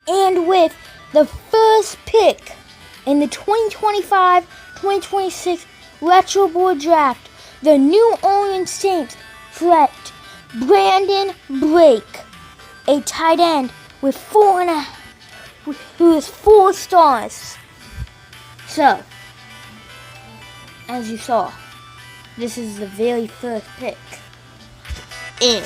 And with the first pick in the 2025-2026 Retro Bowl Draft, the New Orleans Saints select Brandon Blake, a tight end with who is 4 stars. So, as you saw, this is the very first pick in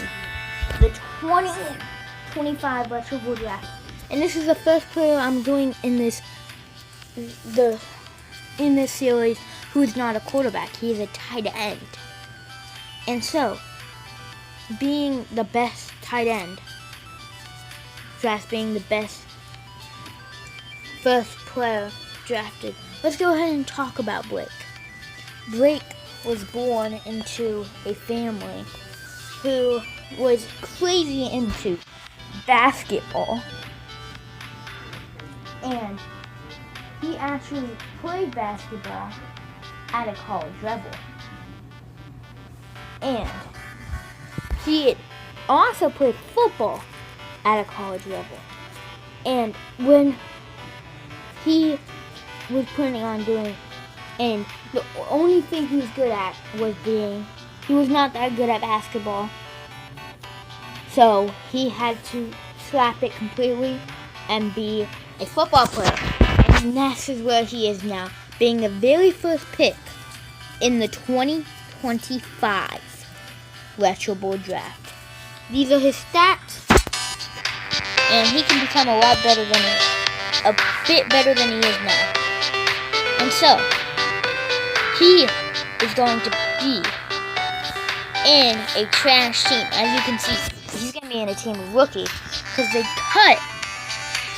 the 2025 Retro Bowl Draft. And this is the first player I'm doing in this series who is not a quarterback. He is a tight end. And so, being the best tight end, being the best first player drafted, let's go ahead and talk about Blake. Blake was born into a family who was crazy into basketball. And he actually played basketball at a college level. And he also played football at a college level. And when he was planning on doing, and the only thing he was good at was he was not that good at basketball. So he had to scrap it completely and be a football player. And this is where he is now, being the very first pick in the 2025 Retro Bowl Draft. These are his stats, and he can become a bit better than he is now. And so, he is going to be in a trash team. As you can see, he's going to be in a team of rookies because they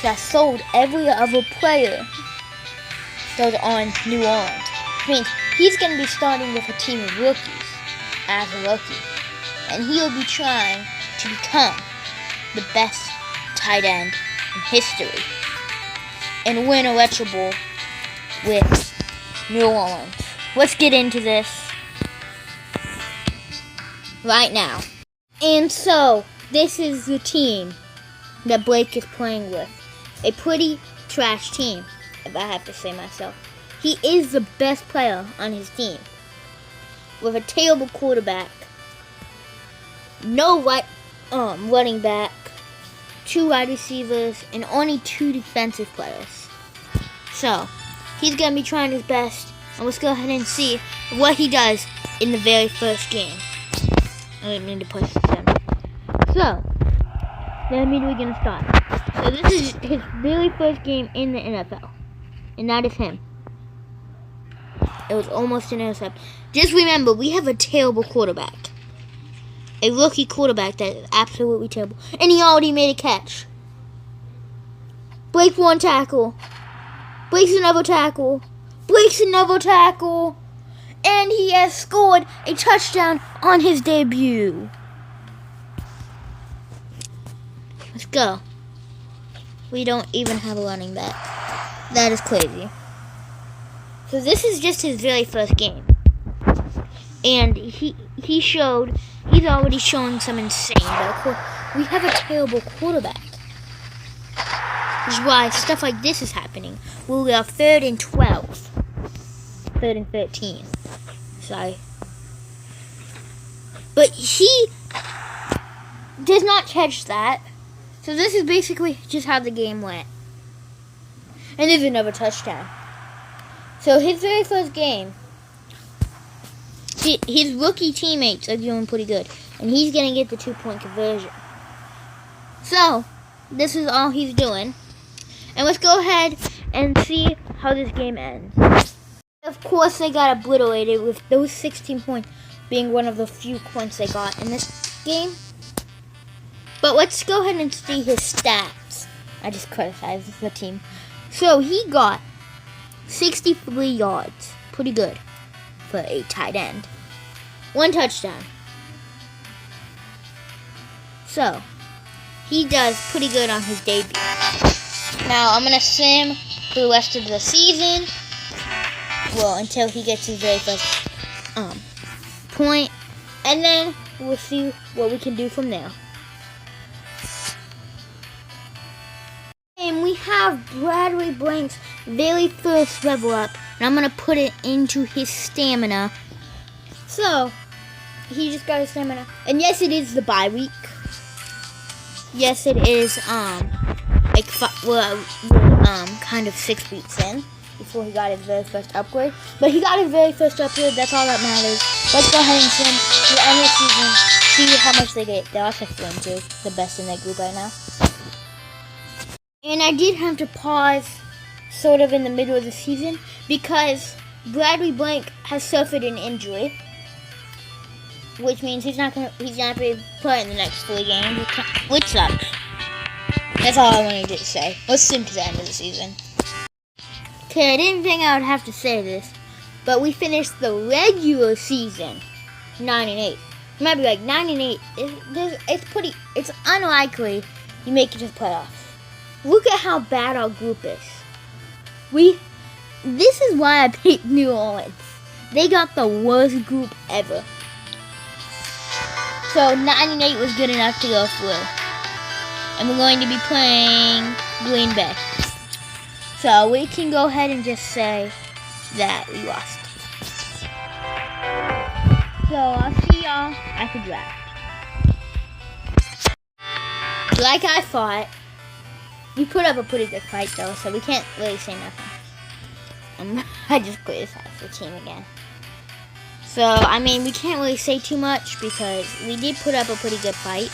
that sold every other player that was on New Orleans. Which means he's going to be starting with a team of rookies as a rookie. And he'll be trying to become the best tight end in history and win a Retro Bowl with New Orleans. Let's get into this right now. And so, this is the team that Blake is playing with. A pretty trash team, if I have to say myself. He is the best player on his team. With a terrible quarterback, no running back, 2 wide receivers, and only 2 defensive players. So, he's going to be trying his best, and let's go ahead and see what he does in the very first game. I didn't mean to push this in. So, that means we're going to start. So this is his very first game in the NFL. And that is him. It was almost an intercept. Just remember, we have a terrible quarterback. A rookie quarterback that is absolutely terrible. And he already made a catch. Blake 1 tackle. Blake's another tackle. Blake's another tackle. And he has scored a touchdown on his debut. Let's go. We don't even have a running back. That is crazy. So this is just his very first game. And he's already shown some insane, but of course, we have a terrible quarterback. Which is why stuff like this is happening. We are 3rd and 12. 3rd and 13. Sorry. But he does not catch that. So this is basically just how the game went. And there's another touchdown. So his very first game, his rookie teammates are doing pretty good. And he's going to get the 2-point conversion. So, this is all he's doing. And let's go ahead and see how this game ends. Of course, they got obliterated with those 16 points being one of the few points they got in this game. But let's go ahead and see his stats. I just criticized the team. So he got 63 yards. Pretty good for a tight end. 1 touchdown. So, he does pretty good on his debut. Now, I'm going to sim for the rest of the season. Well, until he gets his very first point. And then we'll see what we can do from there. Game we have Bradley Blank's very first level up, and I'm gonna put it into his stamina. So, he just got his stamina. And yes, it is the bye week. Yes, it is, kind of 6 weeks in before he got his very first upgrade. But he got his very first upgrade, that's all that matters. Let's go ahead and send to the end of the season, see how much they get. They're also 4-2, the best in their group right now. And I did have to pause sort of in the middle of the season because Bradley Blank has suffered an injury, which means he's not be playing the next 3 games, which sucks. That's all I wanted to say. Let's sing to the end of the season. Okay, I didn't think I would have to say this, but we finished the regular season 9-8. You might be like 9-8. It's unlikely you make it to the playoffs. Look at how bad our group is. This is why I picked New Orleans. They got the worst group ever. So 9-8 was good enough to go through. And we're going to be playing Green Bay. So we can go ahead and just say that we lost. So I'll see y'all at the draft. Like I thought, we put up a pretty good fight though, so we can't really say nothing. I just criticized the team again. So, I mean, we can't really say too much because we did put up a pretty good fight.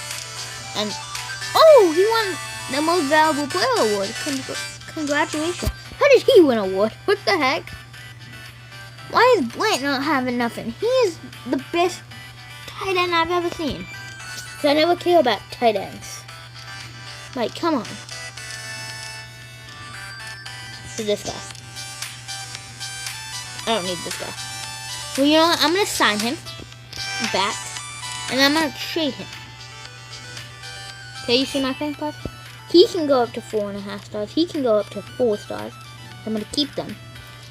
And, oh, he won the most valuable player award. Congratulations. How did he win an award? What the heck? Why is Blank not having nothing? He is the best tight end I've ever seen. So I never care about tight ends. Like, come on. So this guy. I don't need this guy. Well, you know what? I'm going to sign him back. And I'm going to trade him. Okay, you see my thing, Puff? He can go up to 4.5 stars. He can go up to 4 stars. I'm going to keep them.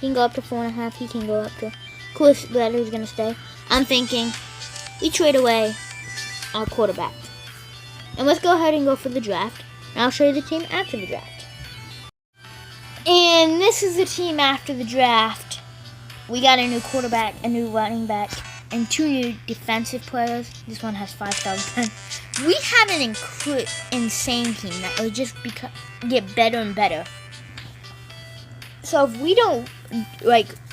He can go up to 4.5. He can go up to... Of course, Bradley's going to stay. I'm thinking we trade away our quarterback. And let's go ahead and go for the draft. And I'll show you the team after the draft. And this is the team after the draft. We got a new quarterback, a new running back, and 2 new defensive players. This one has 5-star defense. We have an insane team that will just get better and better. So if we don't,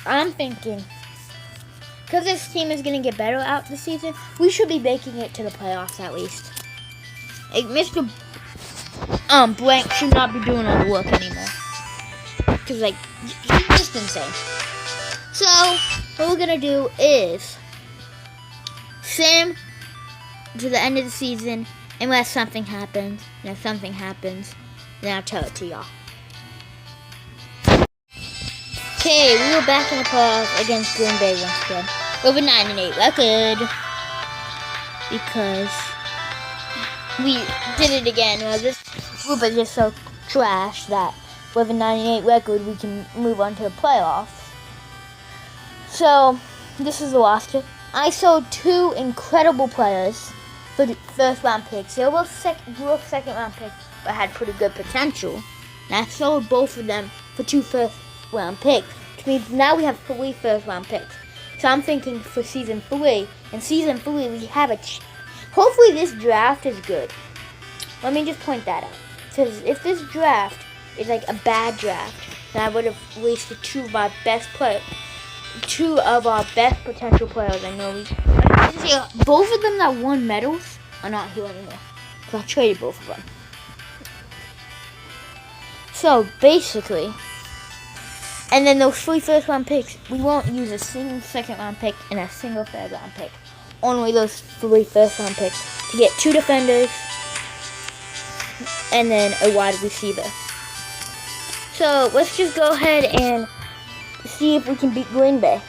I'm thinking, because this team is going to get better out the season, we should be making it to the playoffs at least. Like, Mr. Blank should not be doing all the work anymore. Because, he's just insane. So, what we're going to do is sim to the end of the season unless something happens. And if something happens, then I'll tell it to y'all. Okay, we were back in the playoffs against Green Bay once again. With a 9-8 record. Because we did it again. Well, this group is just so trash that with a 9-8 record, we can move on to the playoffs. So, this is the roster. I sold 2 incredible players for the first round picks. They were both second round picks, but had pretty good potential. And I sold both of them for 2 first round picks, which means now we have 3 first round picks. So I'm thinking for season 3, in season 3 we have hopefully this draft is good. Let me just point that out. Because if this draft is a bad draft, then I would have wasted 2 of our best players. 2 of our best potential players. I know both of them that won medals are not here anymore. So I traded both of them. So basically, and then those 3 first round picks, we won't use a single second round pick and a single third round pick. Only those 3 first round picks to get 2 defenders and then a wide receiver. So let's just go ahead and see if we can beat Green Bay.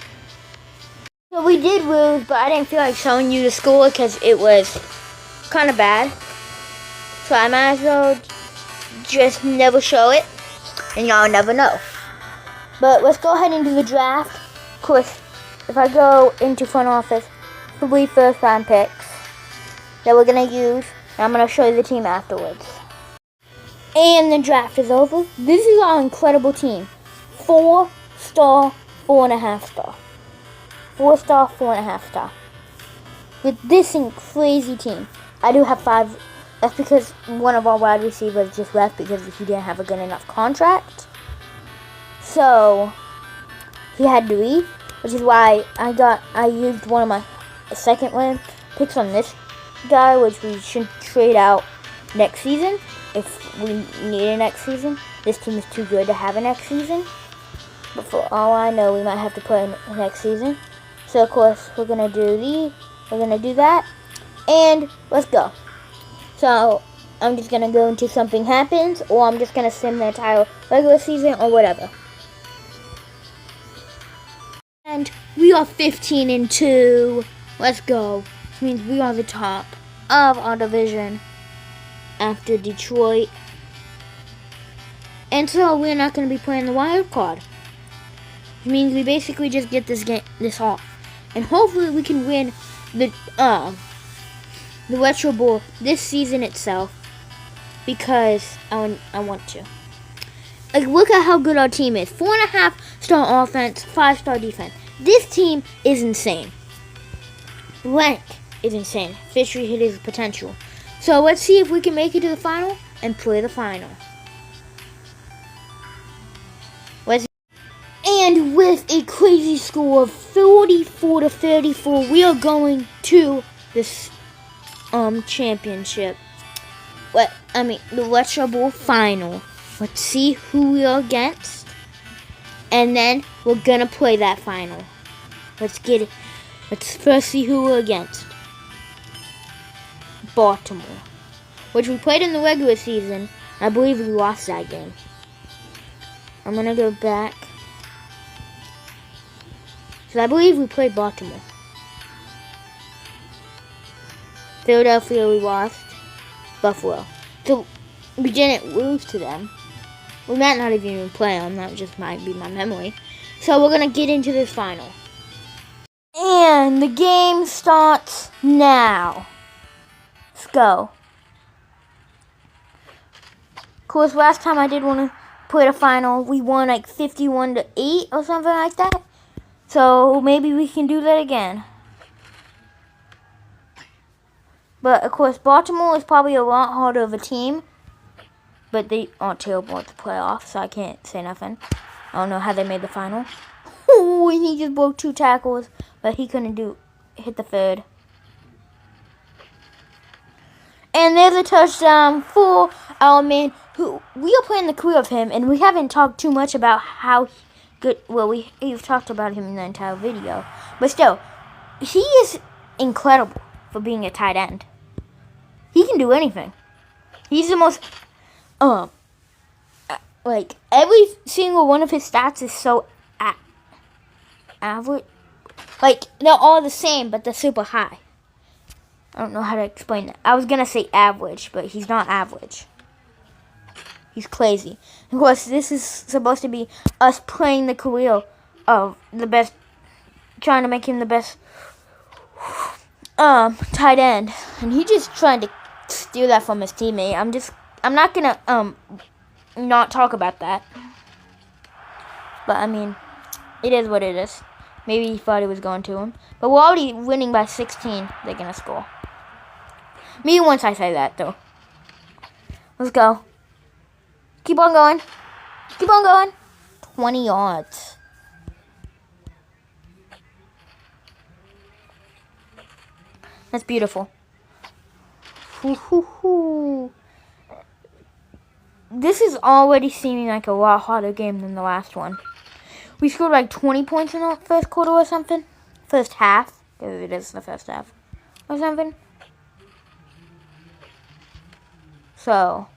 So we did lose, but I didn't feel like showing you the score because it was kind of bad. So I might as well just never show it, and y'all never know. But let's go ahead and do the draft. Of course, if I go into front office, 3 first round picks that we're going to use, and I'm going to show you the team afterwards. And the draft is over. This is our incredible team. 4-star, 4.5-star. 4-star, 4.5-star. With this crazy team. I do have 5. That's because one of our wide receivers just left because he didn't have a good enough contract. So he had to leave, which is why I used one of my second round picks on this guy, which we should trade out next season if we need it next season. This team is too good to have a next season. But for all I know, we might have to play next season. So of course we're gonna do that, and let's go. So I'm just gonna go until something happens, or I'm just gonna sim the entire regular season or whatever. And we are 15-2. Let's go. Which means we are the top of our division after Detroit. And so we're not going to be playing the wild card. Which means we basically just get this off. And hopefully we can win the Retro Bowl this season itself. Because I want to. Like, look at how good our team is. 4.5-star offense, 5-star defense. This team is insane. Rank is insane. Fishery hit his potential. So let's see if we can make it to the final and play the final. And with a crazy score of 44-34, we are going to this championship. The Retro Bowl final. Let's see who we are against. And then we're going to play that final. Let's get it. Let's first see who we're against. Baltimore. Which we played in the regular season. I believe we lost that game. I'm going to go back. So I believe we played Baltimore. Philadelphia we lost. Buffalo. So we didn't lose to them. We might not even play them. That just might be my memory. So we're going to get into this final. And the game starts now. Let's go. Of course, last time I did want to play the final, we won like 51-8 or something like that. So maybe we can do that again. But of course, Baltimore is probably a lot harder of a team. But they aren't terrible at the playoffs, so I can't say nothing. I don't know how they made the final. Oh, and he just broke 2 tackles, but he couldn't hit the third. And there's a touchdown for our man, who we are playing the career of him, and we haven't talked too much about how good. Well, we've talked about him in the entire video, but still, he is incredible for being a tight end. He can do anything. He's the most. Like, every single one of his stats is so average. Like, they're all the same, but they're super high. I don't know how to explain that. I was going to say average, but he's not average. He's crazy. Of course, this is supposed to be us playing the career of the best, trying to make him the best tight end. And he just trying to steal that from his teammate. I'm not going to not talk about that. But, I mean, it is what it is. Maybe he thought he was going to him. But we're already winning by 16. They're going to score. Me once I say that, though. Let's go. Keep on going. Keep on going. 20 yards. That's beautiful. Hoo-hoo-hoo. This is already seeming like a lot harder game than the last one. We scored like 20 points in the first quarter or something. First half. Because it is the first half. Or something. So.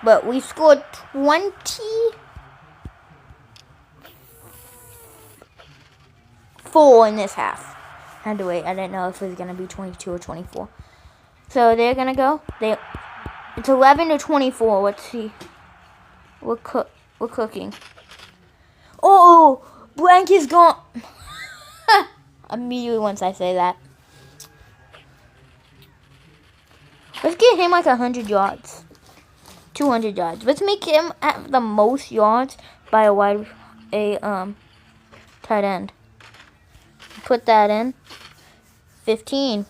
But we scored 24 in this half. I had to wait. I didn't know if it was going to be 22 or 24. So they're going to go. It's 11-24. Let's see. We're cooking. Oh, Blank is gone. Immediately once I say that. Let's get him like 100 yards. 200 yards. Let's make him have the most yards by tight end. Put that in. 15.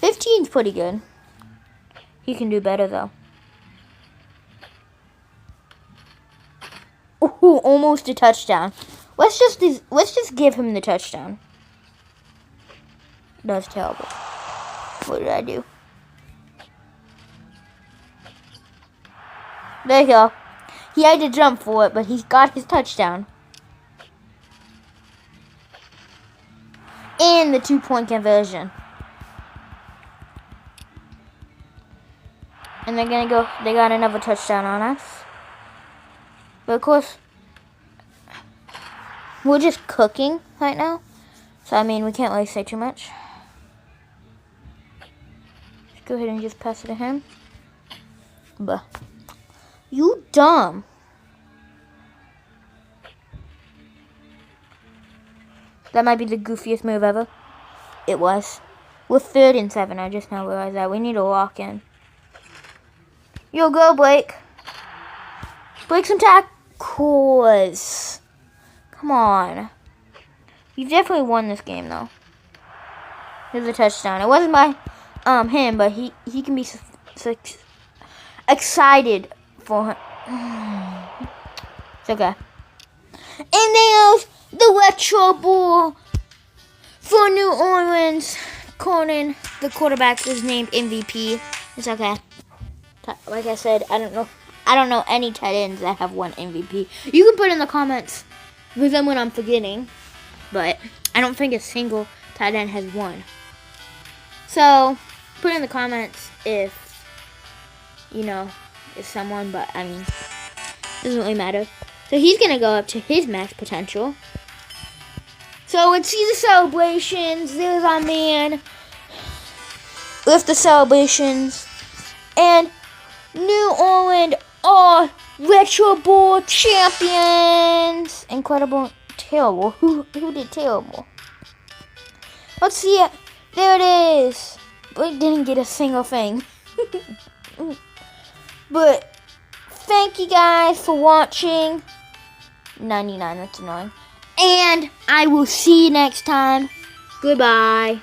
15's pretty good. He can do better though. Ooh, almost a touchdown. Let's just give him the touchdown. That's terrible. What did I do? There you go. He had to jump for it, but he's got his touchdown. And the 2-point conversion. And they got another touchdown on us. But of course, we're just cooking right now. So, I mean, we can't really say too much. Let's go ahead and just pass it to him. But you dumb. That might be the goofiest move ever. It was. We're 3rd and 7. I just now realized that. We need to lock in. Yo, go, Blake. Break some tackles. Come on. You definitely won this game, though. Here's a touchdown. It wasn't by him, but he can be so excited for him. It's okay. And there's the retro ball for New Orleans. Conan, the quarterback, is named MVP. It's okay. Like I said, I don't know any tight ends that have won MVP. You can put in the comments with them when I'm forgetting, but I don't think a single tight end has won. So put in the comments if you know if someone, but I mean, doesn't really matter. So he's gonna go up to his max potential. So let's see the celebrations. There's our man with the celebrations. And New Orleans are Retro Bowl champions. Incredible. Terrible. Who did terrible? Let's see it. There it is. Blake didn't get a single thing. But thank you guys for watching. 99, that's annoying. And I will see you next time. Goodbye.